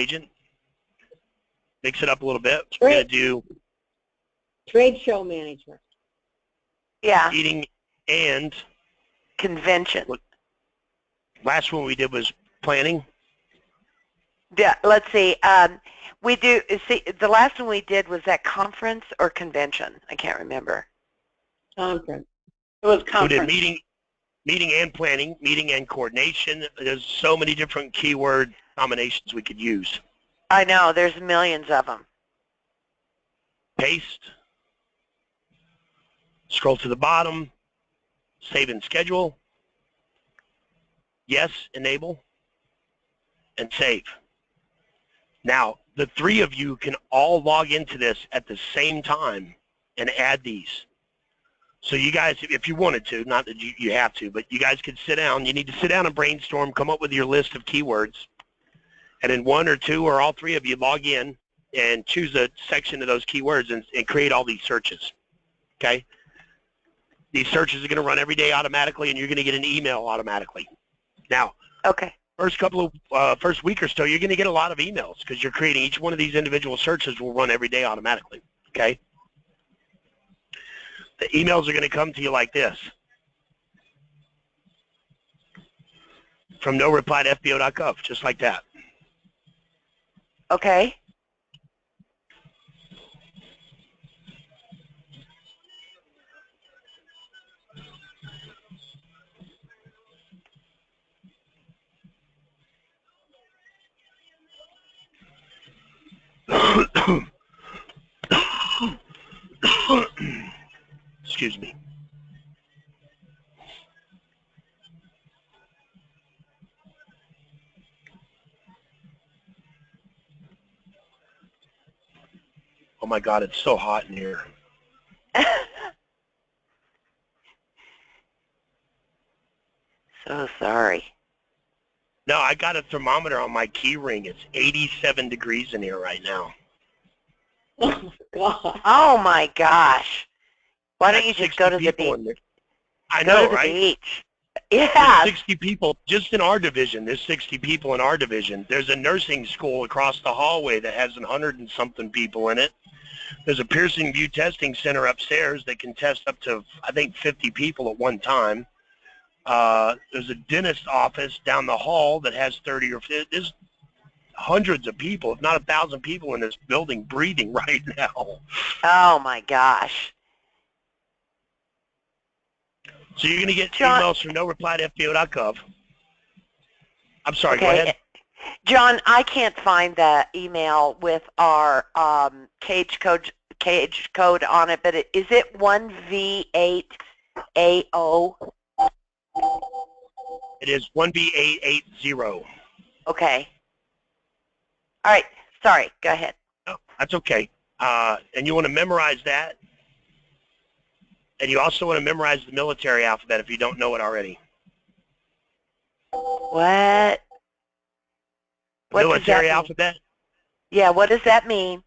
agent. Mix it up a little bit. So we're going to do trade show management. Yeah. meeting and Convention. Last one we did was planning. Yeah, let's see. We do see the last one we did was that conference or convention. I can't remember. Conference. It was conference. We did meeting and planning, meeting and coordination. There's so many different keyword combinations we could use. I know. There's millions of them. Paste. Scroll to the bottom. Save and schedule. Yes, enable. And save. Now, the three of you can all log into this at the same time and add these. So you guys, if you wanted to, not that you have to, but you guys could sit down. You need to sit down and brainstorm, come up with your list of keywords. And then one or two or all three of you log in and choose a section of those keywords and create all these searches. Okay? These searches are going to run every day automatically, and you're going to get an email automatically. Now, okay. First week or so, you're going to get a lot of emails because you're creating each one of these individual searches will run every day automatically. Okay? The emails are going to come to you like this. From no reply to fbo.gov, just like that. Okay. Excuse me. Oh my God, it's so hot in here. So sorry. No, I got a thermometer on my key ring. It's 87 degrees in here right now. Oh, God. Oh my gosh. Why don't you just go to the beach? I know, go to the right? Beach. Yeah. There's 60 people just in our division. There's 60 people in our division. There's a nursing school across the hallway that has 100 and something people in it. There's a Pearson View testing center upstairs that can test up to, I think, 50 people at one time. There's a dentist office down the hall that has 30 or 50. There's hundreds of people, if not 1,000 people in this building breathing right now. Oh my gosh. So you're going to get emails from no reply to fbo.gov. I'm sorry, okay. Go ahead. John, I can't find the email with our cage code on it, but is it 1v8AO? It is 1B880. Okay. All right. Sorry. Go ahead. Oh, that's okay. And you want to memorize that. And you also want to memorize the military alphabet if you don't know it already. What? What military alphabet? Yeah, what does that mean?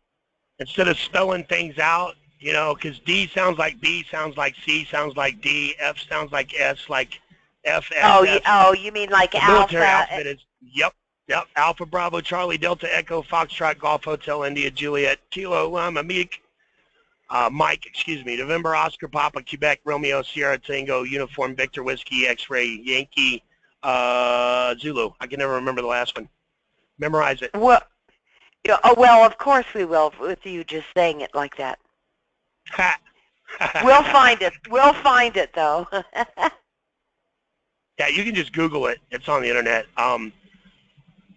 Instead of spelling things out, you know, because D sounds like B, sounds like C, sounds like D, F sounds like S, like F, S, F. Oh, you mean like the alpha? Military alphabet is, yep. Alpha, Bravo, Charlie, Delta, Echo, Foxtrot, Golf, Hotel, India, Juliet, Kilo, Lima, Mike, excuse me, November, Oscar, Papa, Quebec, Romeo, Sierra, Tango, Uniform, Victor, Whiskey, X-Ray, Yankee, Zulu. I can never remember the last one. Memorize it. Well, well, of course we will, with you just saying it like that. We'll find it. We'll find it, though. Yeah, you can just Google it. It's on the internet.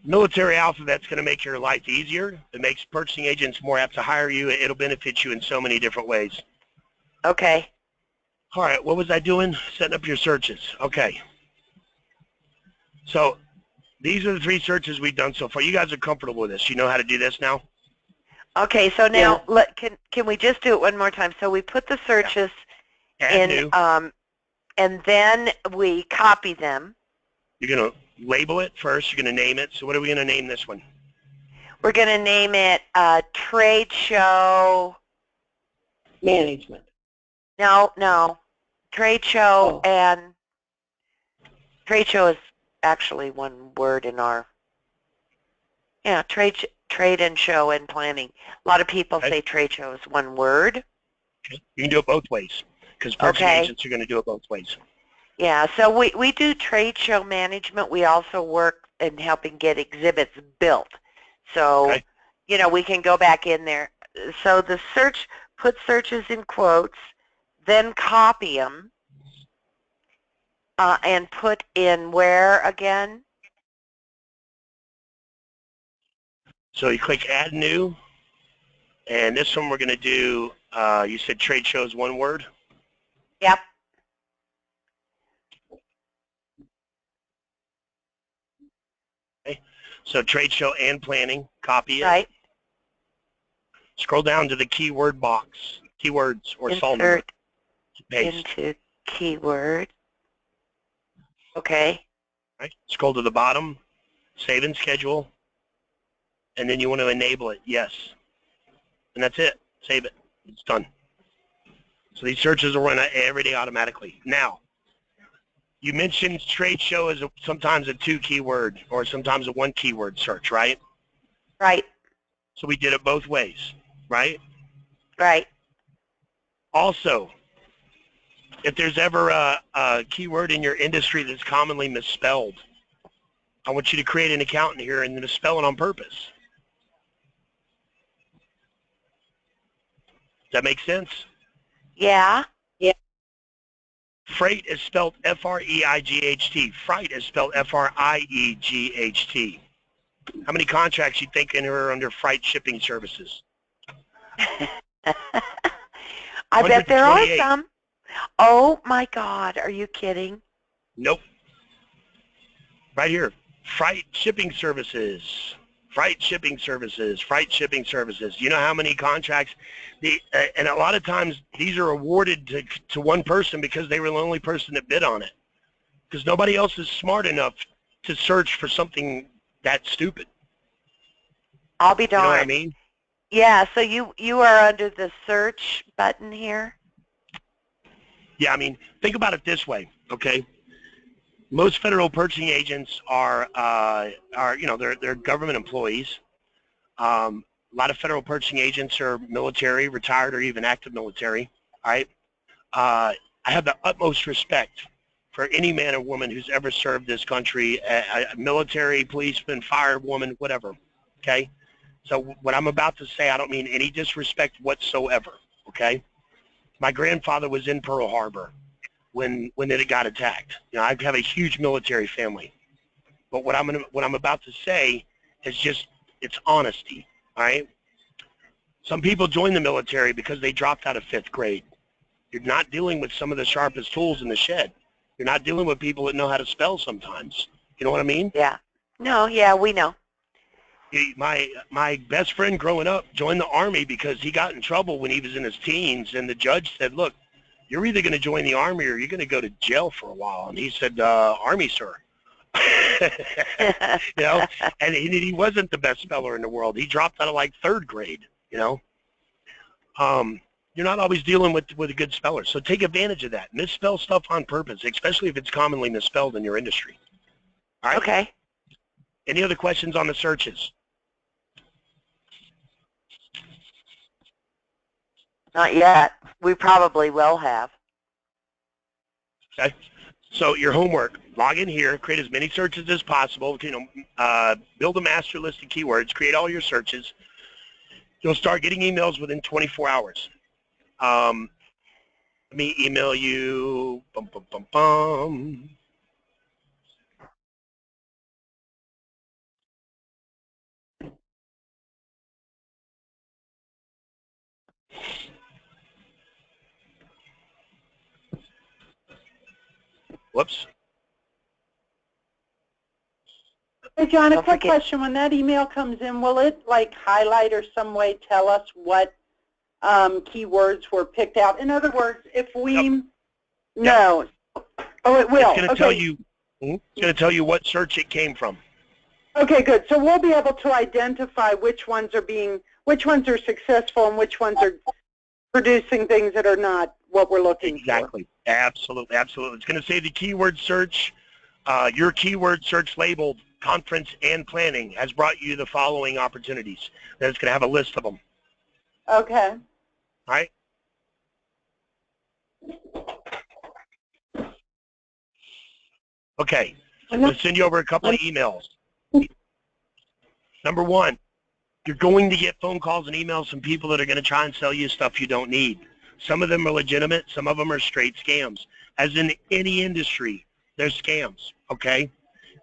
Military alphabet's going to make your life easier. It makes purchasing agents more apt to hire you. It'll benefit you in so many different ways. Okay. All right, what was I doing? Setting up your searches. Okay. So these are the 3 searches we've done so far. You guys are comfortable with this. You know how to do this now? Okay, so now can we just do it one more time? So we put the searches in, and then we copy them. You're going to label it first. You're going to name it. So what are we going to name this one? We're going to name it Trade Show Management. No. Trade Show and Trade Show is actually one word in our Yeah, trade and show and planning. A lot of people Okay. say trade show is one word. Okay. You can do it both ways because purchasing agents are going to do it both ways. Yeah, so we do trade show management. We also work in helping get exhibits built. So, Okay. you know, we can go back in there. So the search, put searches in quotes, then copy them, and put in where again? So you click Add New, and this one we're going to do, you said trade show is one word? Yep. Okay. So trade show and planning, copy it. Right. Scroll down to the keyword box, keywords or sol number. Insert Paste. into keyword. Okay. Right. Scroll to the bottom, save and schedule, and then you want to enable it, yes. And that's it. Save it. It's done. So these searches will run every day automatically. Now, you mentioned trade show is sometimes a 2-keyword or sometimes a 1-keyword search, right? Right. So we did it both ways, right? Right. Also, if there's ever a keyword in your industry that's commonly misspelled, I want you to create an account in here and misspell it on purpose. Does that make sense? Yeah. Yeah. Freight is spelled F-R-E-I-G-H-T. Fright is spelled F-R-I-E-G-H-T. How many contracts you think are under freight shipping services? I bet there are some. Oh my God, are you kidding? Nope. Right here, freight shipping services, freight shipping services, freight shipping services. You know how many contracts, and a lot of times these are awarded to one person because they were the only person that bid on it. Because nobody else is smart enough to search for something that stupid. I'll be darned. You know what I mean? Yeah, so you are under the search button here? Yeah, I mean, think about it this way, okay? Most federal purchasing agents are you know, they're government employees. A lot of federal purchasing agents are military, retired, or even active military, all right? I have the utmost respect for any man or woman who's ever served this country, a military, policeman, firewoman, whatever, okay? So what I'm about to say, I don't mean any disrespect whatsoever, okay? My grandfather was in Pearl Harbor when it got attacked. You know, I have a huge military family. But what I'm about to say is just, it's honesty, all right? Some people join the military because they dropped out of 5th grade. You're not dealing with some of the sharpest tools in the shed. You're not dealing with people that know how to spell sometimes. You know what I mean? Yeah. No, yeah, we know. My best friend growing up joined the Army because he got in trouble when he was in his teens, and the judge said, look, you're either going to join the Army or you're going to go to jail for a while. And he said, Army, sir. You know, and he wasn't the best speller in the world. He dropped out of like 3rd grade, you know. You're not always dealing with a good speller, so take advantage of that. Misspell stuff on purpose, especially if it's commonly misspelled in your industry. All right? Okay. Any other questions on the searches? Not yet. We probably will have. Okay. So your homework, log in here, create as many searches as possible, you know, build a master list of keywords, create all your searches. You'll start getting emails within 24 hours. Let me email you. Bum, bum, bum, bum. Whoops. Hey, John, a Don't quick forget. question. When that email comes in, will it like highlight or some way tell us what keywords were picked out? In other words, if we know, oh, it will. It's going to tell you. It's going to tell you what search it came from. Okay, good. So we'll be able to identify which ones are successful and which ones are producing things that are not what we're looking for. Exactly. Absolutely. Absolutely. It's going to say the keyword search, your keyword search labeled conference and planning has brought you the following opportunities. Then it's going to have a list of them. Okay. All right? Okay. I'm going to send you over a couple of emails. Number one, you're going to get phone calls and emails from people that are going to try and sell you stuff you don't need. Some of them are legitimate. Some of them are straight scams. As in any industry, there's scams, okay?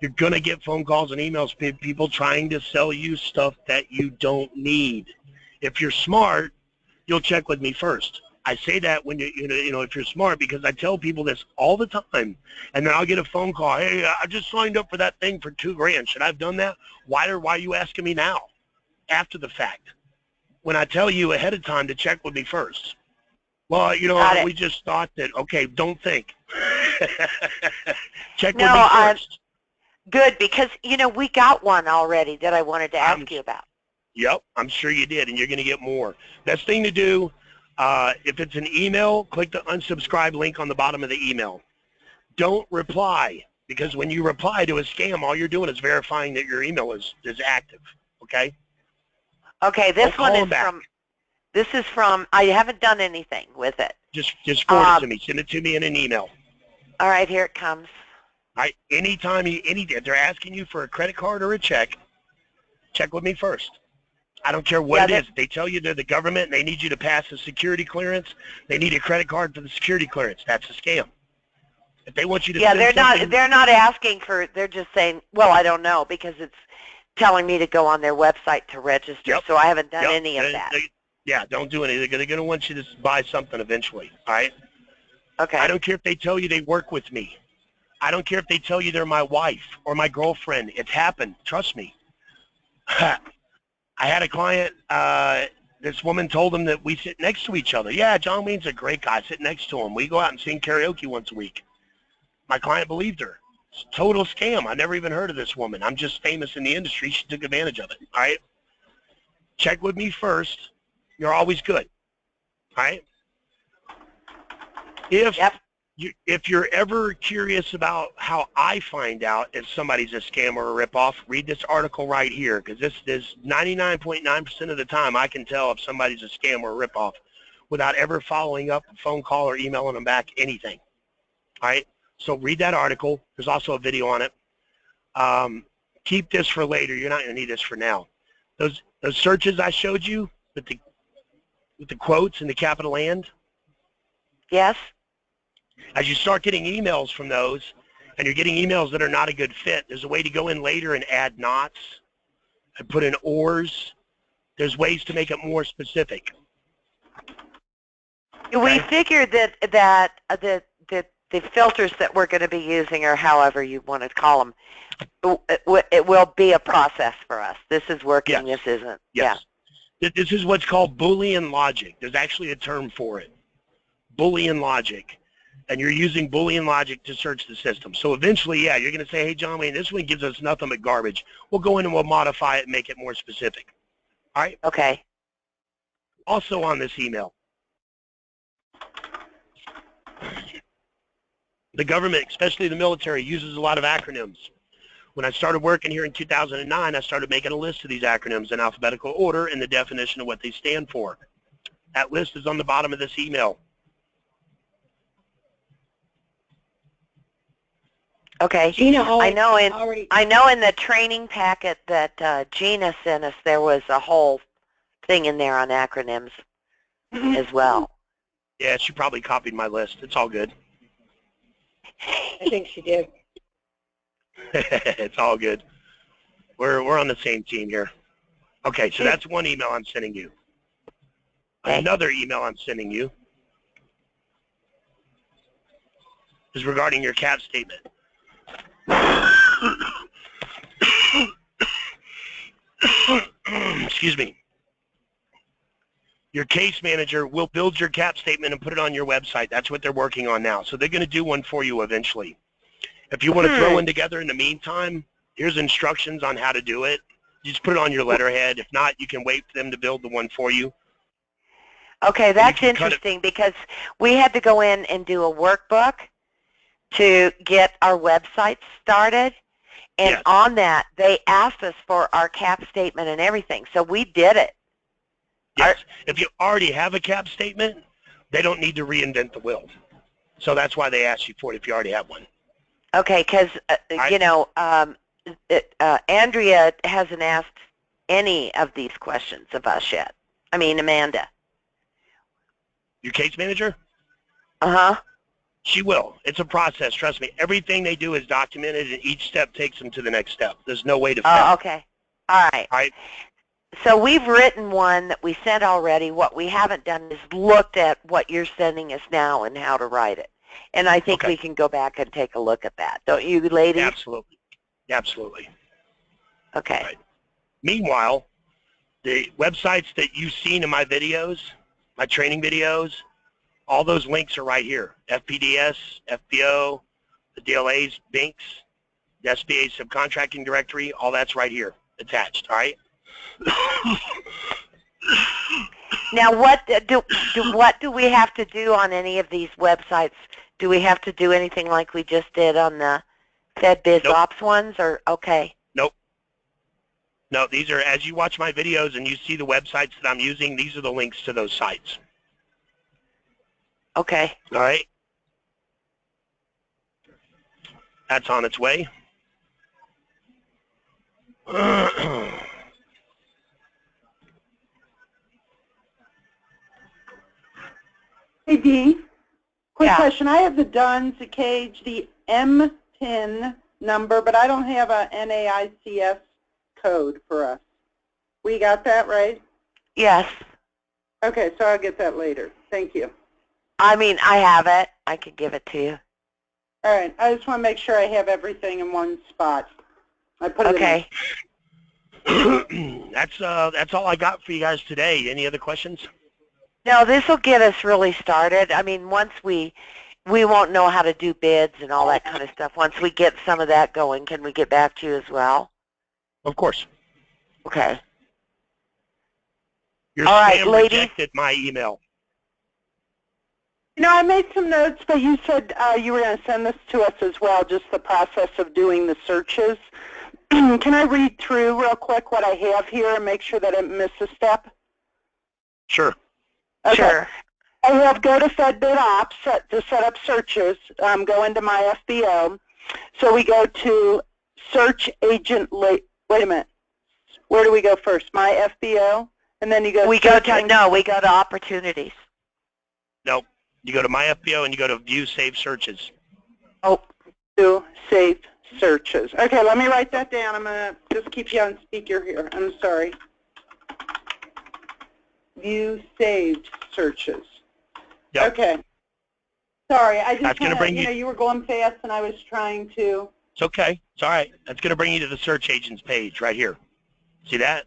You're going to get phone calls and emails, people trying to sell you stuff that you don't need. If you're smart, you'll check with me first. I say that when you know if you're smart, because I tell people this all the time, and then I'll get a phone call. Hey, I just signed up for that thing for $2,000. Should I have done that? Why are you asking me now, after the fact, when I tell you ahead of time to check with me first? Well, we just thought that. Okay, don't think. Check with me first. Good, because we got one already that I wanted to ask you about. Yep, I'm sure you did, and you're going to get more. Best thing to do. If it's an email, click the unsubscribe link on the bottom of the email. Don't reply, because when you reply to a scam, all you're doing is verifying that your email is active, okay? Okay, this one is from, I haven't done anything with it. Just forward it to me. Send it to me in an email. All right, here it comes. All right, anytime, if they're asking you for a credit card or a check with me first. I don't care what it is. They tell you they're the government and they need you to pass a security clearance. They need a credit card for the security clearance. That's a scam. If they want you to they're not asking for, they're just saying, well, I don't know, because it's telling me to go on their website to register, so I haven't done any of that. Don't do anything. They're going to want you to buy something eventually, all right? Okay. I don't care if they tell you they work with me. I don't care if they tell you they're my wife or my girlfriend. It's happened. Trust me. I had a client, this woman told him that we sit next to each other. Yeah, John Wayne's a great guy. I sit next to him. We go out and sing karaoke once a week. My client believed her. It's a total scam. I never even heard of this woman. I'm just famous in the industry. She took advantage of it, all right? Check with me first. You're always good, all right? If you're ever curious about how I find out if somebody's a scam or a ripoff, read this article right here, because this is 99.9% of the time I can tell if somebody's a scam or a ripoff without ever following up a phone call or emailing them back anything. All right? So read that article. There's also a video on it. Keep this for later. You're not going to need this for now. Those searches I showed you with the quotes and the capital and. Yes. As you start getting emails from those, and you're getting emails that are not a good fit, there's a way to go in later and add nots and put in ors. There's ways to make it more specific. We figured that the filters that we're going to be using, or however you want to call them, it will be a process for us. This is working. Yes. This isn't. Yes. Yeah. This is what's called Boolean logic. There's actually a term for it. Boolean logic. And you're using Boolean logic to search the system. So eventually, you're going to say, hey, John Wayne, this one gives us nothing but garbage. We'll go in and we'll modify it and make it more specific. All right? Okay. Also on this email, the government, especially the military, uses a lot of acronyms. When I started working here in 2009, I started making a list of these acronyms in alphabetical order and the definition of what they stand for. That list is on the bottom of this email. Okay. Gina, I know in the training packet that Gina sent us, there was a whole thing in there on acronyms as well. Yeah, she probably copied my list. It's all good. I think she did. It's all good. We're on the same team here. Okay, so that's one email I'm sending you. Okay. Another email I'm sending you is regarding your CAP statement. Excuse me. Your case manager will build your CAP statement and put it on your website. That's what they're working on now. So they're going to do one for you eventually. If you want to throw one together in the meantime, here's instructions on how to do it. You just put it on your letterhead. If not, you can wait for them to build the one for you. Okay, that's interesting because we had to go in and do a workbook to get our website started. And Yes. on that, they asked us for our cap statement and everything, so we did it. Yes. If you already have a cap statement, they don't need to reinvent the wheel. So that's why they asked you for it if you already have one. Okay, because, you know, Andrea hasn't asked any of these questions of us yet. I mean, Amanda. Your case manager? Uh-huh. She will. It's a process. Trust me. Everything they do is documented, and each step takes them to the next step. There's no way to fail. Oh, okay. All right. All right. So we've written one that we sent already. What we haven't done is looked at what you're sending us now and how to write it. And I think we can go back and take a look at that. Don't you, ladies? Absolutely. Absolutely. Okay. Right. Meanwhile, the websites that you've seen in my videos, my training videos, all those links are right here. FPDS, FBO, the DLAs, Binks, the SBA subcontracting directory, all that's right here attached, all right? Now, what do we have to do on any of these websites? Do we have to do anything like we just did on the FedBiz Ops ones, or okay? Nope. No, these are, as you watch my videos and you see the websites that I'm using, these are the links to those sites. Okay. All right. That's on its way. Hey, Dee, quick Yeah. question. I have the DUNS, the cage, the mpin number, but I don't have a NAICS code for us. We got that right? Yes. Okay, so I'll get that later. Thank you. I mean, I have it. I could give it to you. All right. I just want to make sure I have everything in one spot. I put it Okay. That's all I got for you guys today. Any other questions? No, this will get us really started. I mean, once we won't know how to do bids and all that kind of stuff. Once we get some of that going, can we get back to you as well? Of course. Okay. Your All right, spam ladies. rejected my email. You know, I made some notes, but you said you were going to send this to us as well, just the process of doing the searches. Can I read through real quick what I have here and make sure that I didn't miss a step? Sure. Okay. Sure. I have go to FedBid Ops to set up searches, go into my FBO. So we go to search agent, wait a minute. Where do we go first? My FBO? And then you go We go to opportunities. Nope. You go to my FBO and you go to view save searches. Oh, view save searches. Okay, let me write that down. I'm going to just keep you on speaker here. I'm sorry. View saved searches. Yep. Okay. Sorry, I just That's want to, you were going fast and I was trying to. It's okay. It's all right. That's going to bring you to the search agents page right here. See that?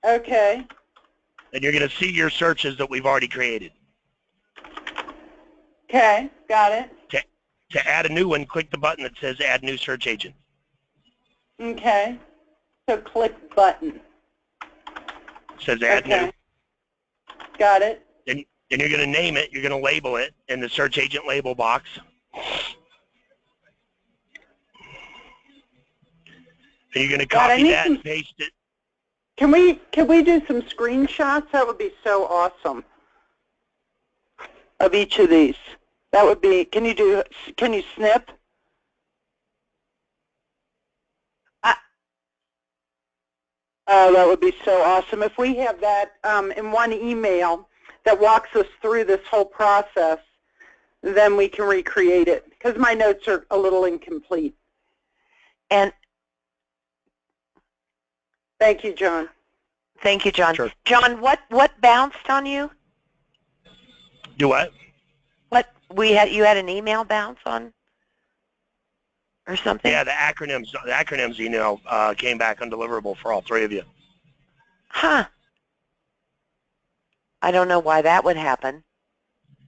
Okay. And you're going to see your searches that we've already created. Okay, got it. To add a new one, click the button that says Add New Search Agent. Okay. So click button. It says Add New. Got it. Then you're going to name it. You're going to label it in the search agent label box. And you're going to copy that and paste it. Can we do some screenshots? That would be so awesome. Of each of these. That would be, can you snip? Oh, that would be so awesome. If we have that in one email that walks us through this whole process, then we can recreate it, because my notes are a little incomplete. And thank you, John. Thank you, John. Sure. John, what bounced on you? Do what? You had an email bounce on or something? Yeah, the acronyms email came back undeliverable for all three of you. Huh. I don't know why that would happen.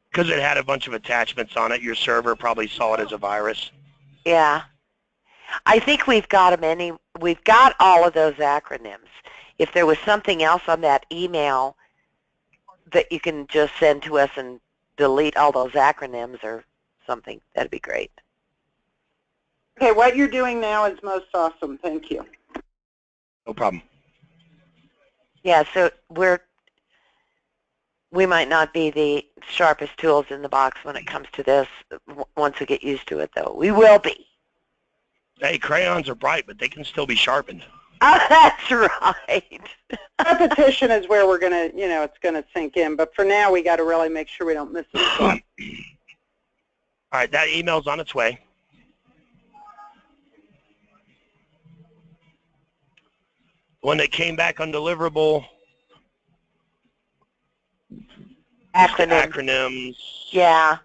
Because it had a bunch of attachments on it. Your server probably saw it as a virus. Yeah. I think we've got all of those acronyms. If there was something else on that email that you can just send to us and delete all those acronyms or something, that'd be great. Okay, what you're doing now is most awesome. Thank you. No problem. Yeah, so we might not be the sharpest tools in the box when it comes to this once we get used to it, though. We will be. Hey, crayons are bright, but they can still be sharpened. Oh, that's right. Repetition is where we're going to, it's going to sink in. But for now, we got to really make sure we don't miss a step. All right, that email's on its way. One that came back undeliverable. Acronyms. Yeah,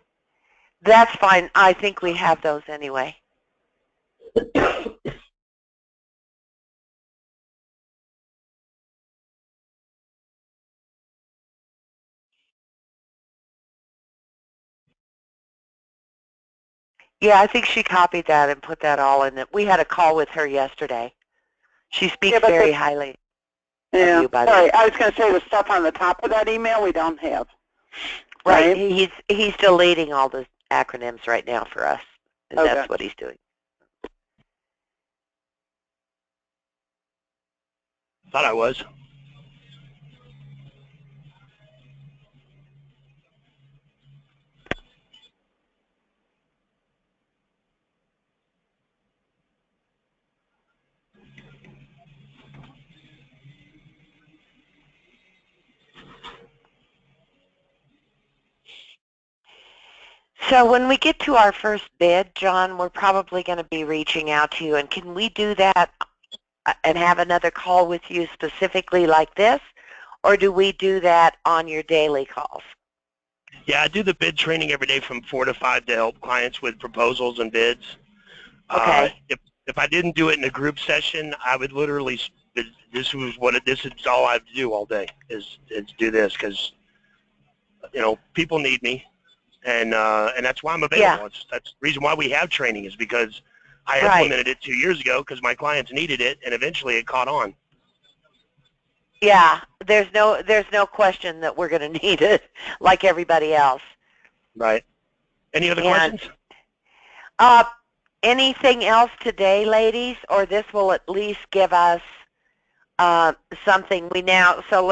that's fine. I think we have those anyway. Yeah, I think she copied that and put that all in it. We had a call with her yesterday. She speaks very highly of you, by the way. Sorry, I was going to say the stuff on the top of that email we don't have. Right. He's deleting all the acronyms right now for us, and Okay. that's what he's doing. Thought I was. So when we get to our first bid, John, we're probably going to be reaching out to you. And can we do that and have another call with you specifically like this? Or do we do that on your daily calls? Yeah, I do the bid training every day from 4 to 5 to help clients with proposals and bids. Okay. If I didn't do it in a group session, I would literally, this is all I have to do all day is do this because, people need me. And that's why I'm available. Yeah. That's the reason why we have training is because I implemented it 2 years ago because my clients needed it, and eventually it caught on. Yeah, there's no question that we're going to need it like everybody else. Right. Any other questions? Anything else today, ladies, or this will at least give us something we now. So let